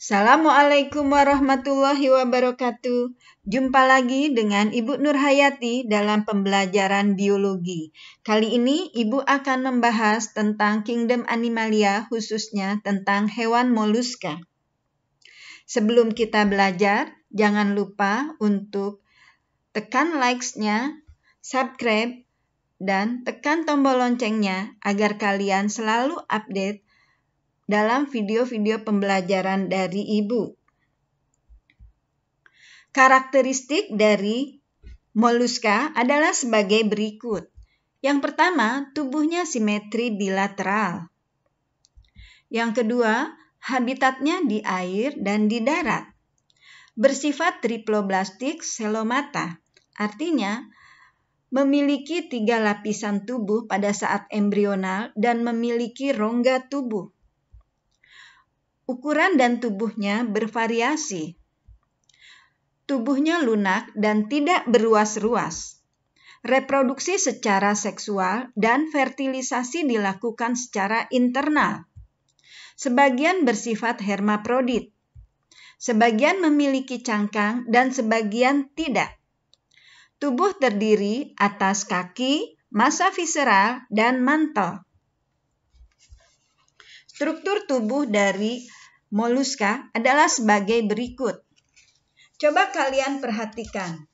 Assalamualaikum warahmatullahi wabarakatuh. Jumpa lagi dengan Ibu Nurhayati dalam pembelajaran biologi. Kali ini Ibu akan membahas tentang Kingdom Animalia, khususnya tentang hewan moluska. Sebelum kita belajar, jangan lupa untuk tekan likes-nya, subscribe, dan tekan tombol loncengnya agar kalian selalu update dalam video-video pembelajaran dari Ibu. Karakteristik dari moluska adalah sebagai berikut. Yang pertama, tubuhnya simetri bilateral. Yang kedua, habitatnya di air dan di darat. Bersifat triploblastik selomata, artinya memiliki 3 lapisan tubuh pada saat embrional dan memiliki rongga tubuh. Ukuran dan tubuhnya bervariasi. Tubuhnya lunak dan tidak beruas-ruas. Reproduksi secara seksual dan fertilisasi dilakukan secara internal. Sebagian bersifat hermaprodit. Sebagian memiliki cangkang dan sebagian tidak. Tubuh terdiri atas kaki, massa visceral, dan mantel. Struktur tubuh dari moluska adalah sebagai berikut. Coba kalian perhatikan.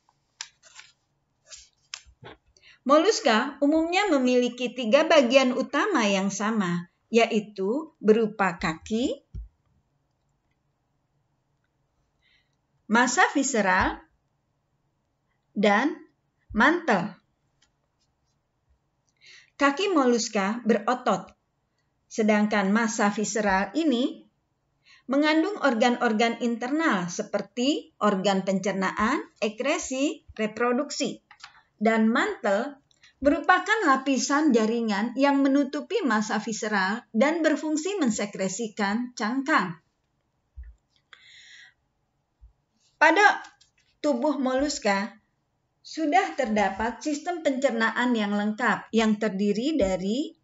Moluska umumnya memiliki 3 bagian utama yang sama, yaitu berupa kaki, massa visceral, dan mantel. Kaki moluska berotot. Sedangkan massa visceral ini mengandung organ-organ internal seperti organ pencernaan, ekskresi, reproduksi. Dan mantel merupakan lapisan jaringan yang menutupi massa visceral dan berfungsi mensekresikan cangkang. Pada tubuh moluska sudah terdapat sistem pencernaan yang lengkap yang terdiri dari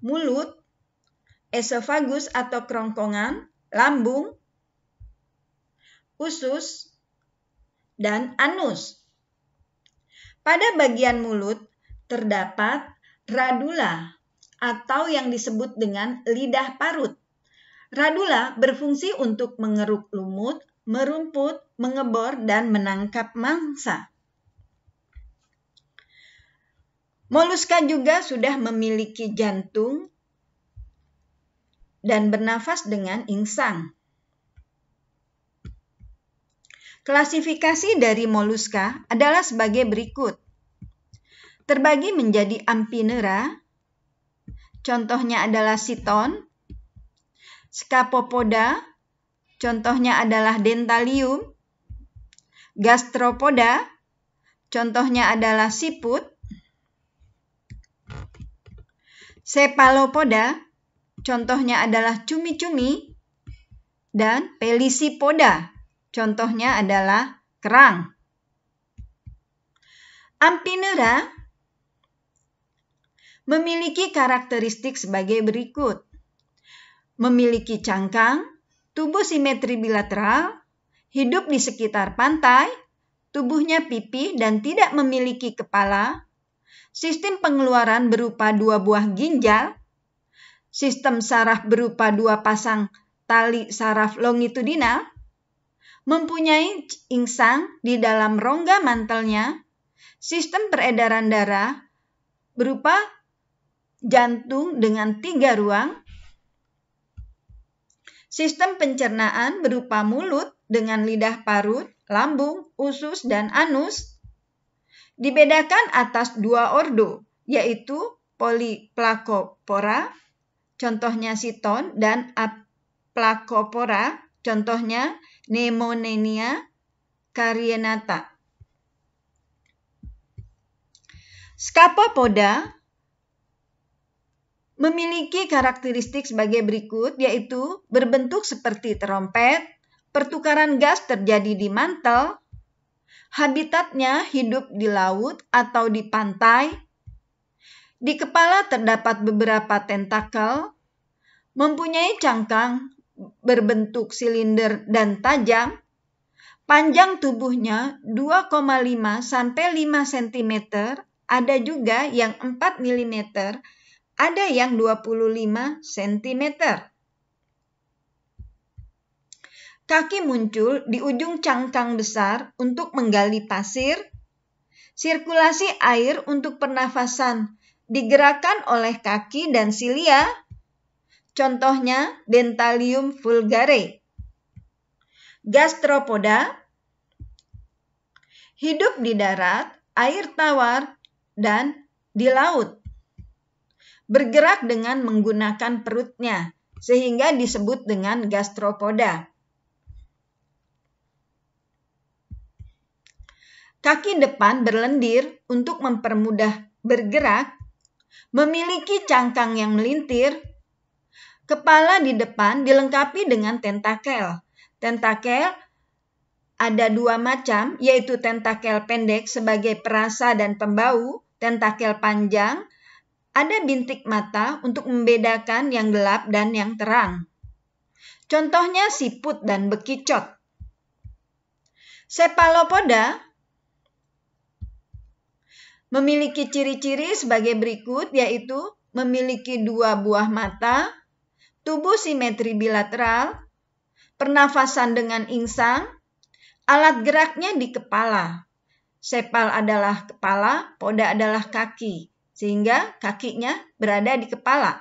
mulut, esofagus atau kerongkongan, lambung, usus, dan anus. Pada bagian mulut terdapat radula atau yang disebut dengan lidah parut. Radula berfungsi untuk mengeruk lumut, merumput, mengebor, dan menangkap mangsa. Moluska juga sudah memiliki jantung dan bernafas dengan insang. Klasifikasi dari moluska adalah sebagai berikut. Terbagi menjadi Amphinera, contohnya adalah Chiton, Scapopoda, contohnya adalah Dentalium, Gastropoda, contohnya adalah siput, Cephalopoda, contohnya adalah cumi-cumi, dan Pelicipoda, contohnya adalah kerang. Amphinera memiliki karakteristik sebagai berikut. Memiliki cangkang, tubuh simetri bilateral, hidup di sekitar pantai, tubuhnya pipih dan tidak memiliki kepala, sistem pengeluaran berupa 2 buah ginjal, sistem saraf berupa 2 pasang tali saraf longitudinal, mempunyai insang di dalam rongga mantelnya, sistem peredaran darah berupa jantung dengan 3 ruang, sistem pencernaan berupa mulut dengan lidah parut, lambung, usus, dan anus, dibedakan atas 2 ordo, yaitu Polyplacopora, contohnya Chiton, dan Aplacopora, contohnya Nemonenia carinata. Scapopoda memiliki karakteristik sebagai berikut, yaitu berbentuk seperti terompet, pertukaran gas terjadi di mantel, habitatnya hidup di laut atau di pantai, Di kepala terdapat beberapa tentakel, mempunyai cangkang berbentuk silinder dan tajam. Panjang tubuhnya 2,5 sampai 5 cm, ada juga yang 4 mm, ada yang 25 cm. Kaki muncul di ujung cangkang besar untuk menggali pasir. Sirkulasi air untuk pernafasan digerakkan oleh kaki dan silia. Contohnya Dentalium vulgare. Gastropoda hidup di darat, air tawar, dan di laut. Bergerak dengan menggunakan perutnya, sehingga disebut dengan gastropoda. Kaki depan berlendir untuk mempermudah bergerak, memiliki cangkang yang melintir. Kepala di depan dilengkapi dengan tentakel. Tentakel ada dua macam, yaitu tentakel pendek sebagai perasa dan pembau, tentakel panjang, ada bintik mata untuk membedakan yang gelap dan yang terang. Contohnya siput dan bekicot. Cephalopoda memiliki ciri-ciri sebagai berikut, yaitu memiliki dua buah mata, tubuh simetri bilateral, pernafasan dengan insang, alat geraknya di kepala. Cepal adalah kepala, poda adalah kaki, sehingga kakinya berada di kepala.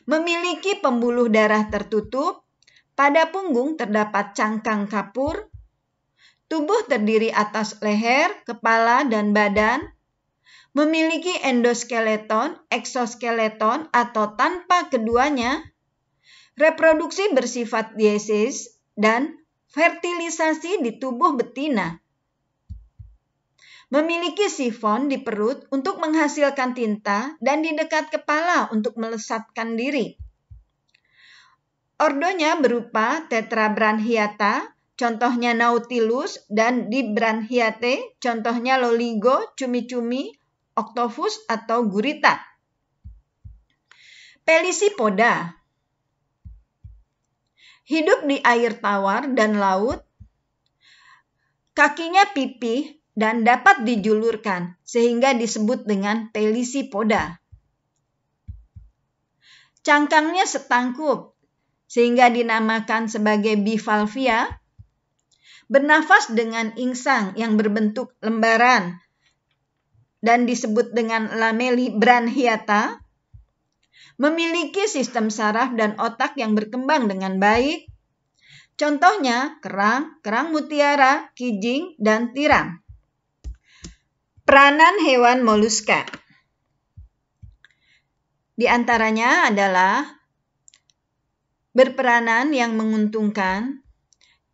Memiliki pembuluh darah tertutup, pada punggung terdapat cangkang kapur, tubuh terdiri atas leher, kepala, dan badan, memiliki endoskeleton, eksoskeleton, atau tanpa keduanya, reproduksi bersifat diesis, dan fertilisasi di tubuh betina. Memiliki sifon di perut untuk menghasilkan tinta dan di dekat kepala untuk melesatkan diri. Ordonya berupa Tetrabranchiata, contohnya Nautilus, dan Dibranchiate, contohnya Loligo, cumi-cumi, Octopus, atau gurita. Pelysipoda hidup di air tawar dan laut. Kakinya pipih dan dapat dijulurkan, sehingga disebut dengan Pelysipoda. Cangkangnya setangkup, sehingga dinamakan sebagai bivalvia. Bernafas dengan insang yang berbentuk lembaran dan disebut dengan lamellibranchiata. Memiliki sistem saraf dan otak yang berkembang dengan baik. Contohnya kerang, kerang mutiara, kijing, dan tiram. Peranan hewan moluska. Di antaranya adalah berperanan yang menguntungkan.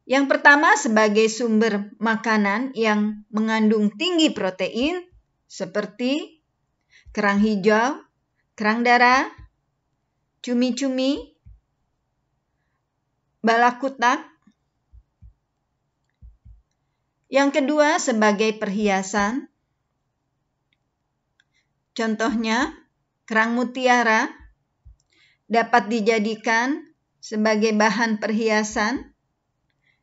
Yang pertama sebagai sumber makanan yang mengandung tinggi protein seperti kerang hijau, kerang darah, cumi-cumi, balakutak. Yang kedua sebagai perhiasan. Contohnya kerang mutiara dapat dijadikan sebagai bahan perhiasan,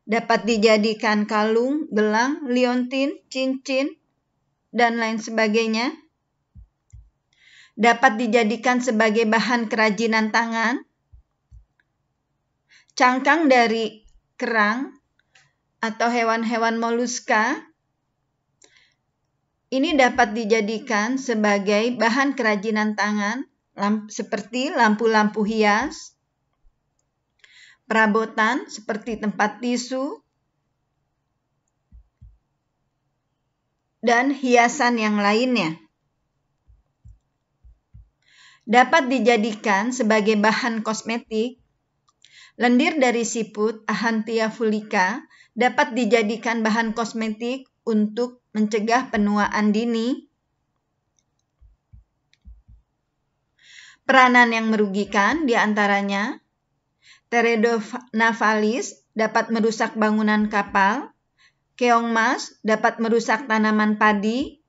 dapat dijadikan kalung, gelang, liontin, cincin, dan lain sebagainya. Dapat dijadikan sebagai bahan kerajinan tangan. Cangkang dari kerang atau hewan-hewan moluska ini dapat dijadikan sebagai bahan kerajinan tangan seperti lampu-lampu hias, perabotan seperti tempat tisu, dan hiasan yang lainnya. Dapat dijadikan sebagai bahan kosmetik. Lendir dari siput Ahanthia fulica dapat dijadikan bahan kosmetik untuk mencegah penuaan dini. Peranan yang merugikan diantaranya Pteridopnaphalis dapat merusak bangunan kapal, keong mas dapat merusak tanaman padi,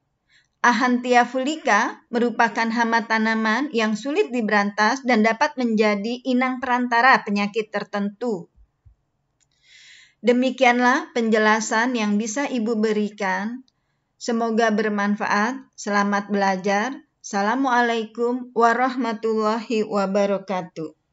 Ahanthia fulica merupakan hama tanaman yang sulit diberantas dan dapat menjadi inang perantara penyakit tertentu. Demikianlah penjelasan yang bisa Ibu berikan. Semoga bermanfaat. Selamat belajar. Assalamualaikum warahmatullahi wabarakatuh.